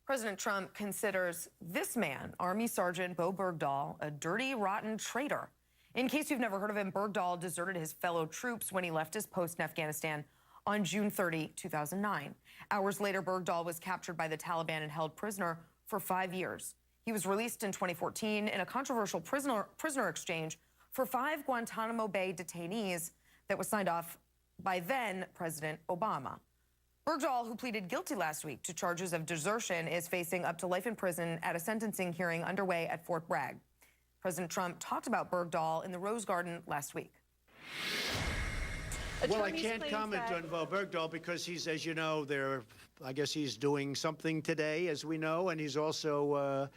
President Trump considers this man, Army Sergeant Bo Bergdahl, a dirty, rotten traitor. In case you've never heard of him, Bergdahl deserted his fellow troops when he left his post in Afghanistan on June 30, 2009. Hours later, Bergdahl was captured by the Taliban and held prisoner for 5 years. He was released in 2014 in a controversial prisoner exchange for 5 Guantanamo Bay detainees that was signed off by then President Obama. Bergdahl, who pleaded guilty last week to charges of desertion, is facing up to life in prison at a sentencing hearing underway at Fort Bragg. President Trump talked about Bergdahl in the Rose Garden last week. Well, I can't comment on Bo Bergdahl because he's, as you know, I guess he's doing something today, as we know, and he's also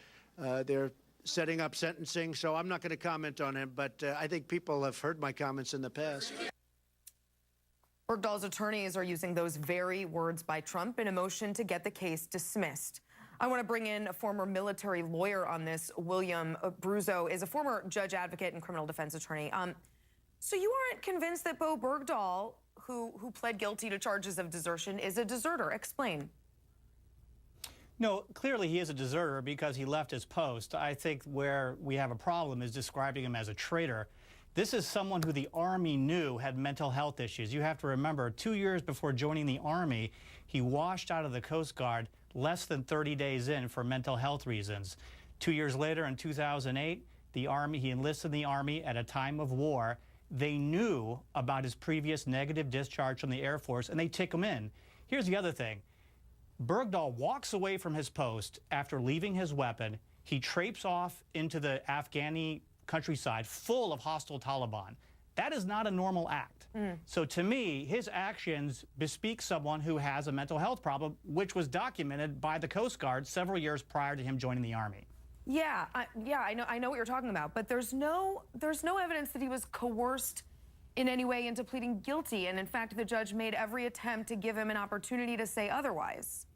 they're setting up sentencing. So I'm not going to comment on him, but I think people have heard my comments in the past. Bergdahl's attorneys are using those very words by Trump in a motion to get the case dismissed. I want to bring in a former military lawyer on this. William Bruzzo is a former judge advocate and criminal defense attorney. So you aren't convinced that Bo Bergdahl, who pled guilty to charges of desertion, is a deserter? Explain. No, clearly he is a deserter because he left his post. I think where we have a problem is describing him as a traitor. This is someone who the Army knew had mental health issues. You have to remember, 2 years before joining the Army, he washed out of the Coast Guard less than 30 days in for mental health reasons. 2 years later, in 2008, he enlisted in the Army at a time of war. They knew about his previous negative discharge from the Air Force, and they took him in. Here's the other thing. Bergdahl walks away from his post after leaving his weapon. He traipses off into the Afghani countryside full of hostile Taliban. That is not a normal act. So to me, his actions bespeak someone who has a mental health problem, which was documented by the Coast Guard several years prior to him joining the Army. Yeah, I know what you're talking about, but there's no evidence that he was coerced in any way into pleading guilty, and in fact, the judge made every attempt to give him an opportunity to say otherwise.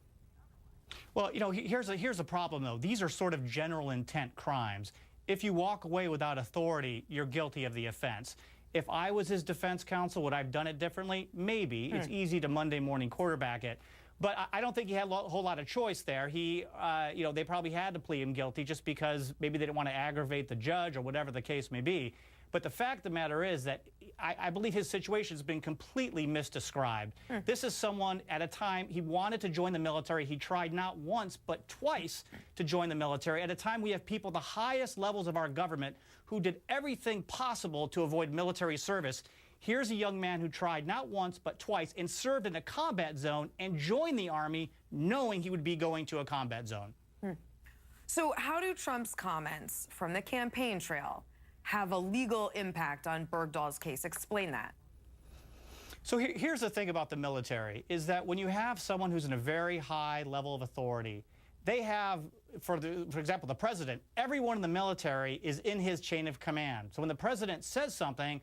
Well, you know, here's a problem, though. These are sort of general intent crimes. If you walk away without authority, you're guilty of the offense. If I was his defense counsel, would I have done it differently? Maybe. It's easy to Monday morning quarterback it. But I don't think he had a whole lot of choice there. You know, they probably had to plead him guilty just because maybe they didn't want to aggravate the judge or whatever the case may be. But the fact of the matter is that I believe his situation has been completely misdescribed. This is someone at a time he wanted to join the military. He tried not once but twice to join the military. At a time we have people at the highest levels of our government who did everything possible to avoid military service. Here's a young man who tried not once but twice and served in a combat zone and joined the Army knowing he would be going to a combat zone. So how do Trump's comments from the campaign trail have a legal impact on Bergdahl's case? Explain that. So here's the thing about the military, is that when you have someone who's in a very high level of authority, they have, for example, the president, everyone in the military is in his chain of command. So when the president says something,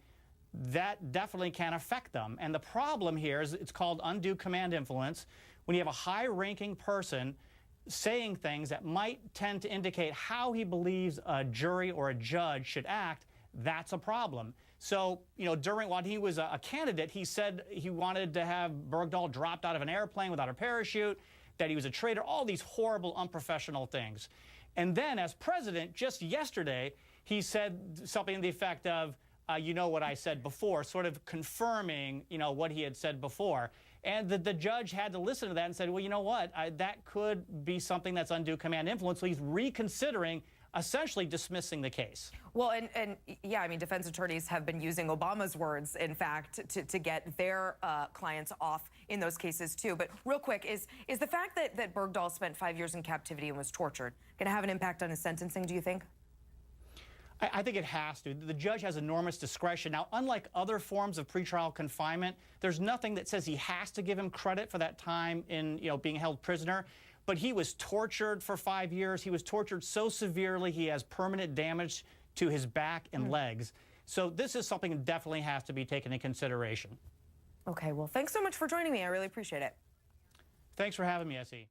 that definitely can affect them. And the problem here is it's called undue command influence. When you have a high-ranking person saying things that might tend to indicate how he believes a jury or a judge should act, that's a problem. So, you know, while he was a candidate, he said he wanted to have Bergdahl dropped out of an airplane without a parachute, that he was a traitor, all these horrible, unprofessional things. And then as president, just yesterday, he said something to the effect of, you know what I said before, sort of confirming, you know, what he had said before. And the judge had to listen to that and said, well, you know what, that could be something that's undue command influence. So he's reconsidering, essentially dismissing the case. Well, and yeah, I mean, defense attorneys have been using Obama's words, in fact, to get their clients off in those cases, too. But real quick, is the fact that Bergdahl spent 5 years in captivity and was tortured going to have an impact on his sentencing, do you think? I think it has to. The judge has enormous discretion. Now, unlike other forms of pretrial confinement, there's nothing that says he has to give him credit for that time in, you know, being held prisoner. But he was tortured for 5 years. He was tortured so severely he has permanent damage to his back and legs. So this is something that definitely has to be taken into consideration. Okay, well, thanks so much for joining me. I really appreciate it. Thanks for having me, Essie.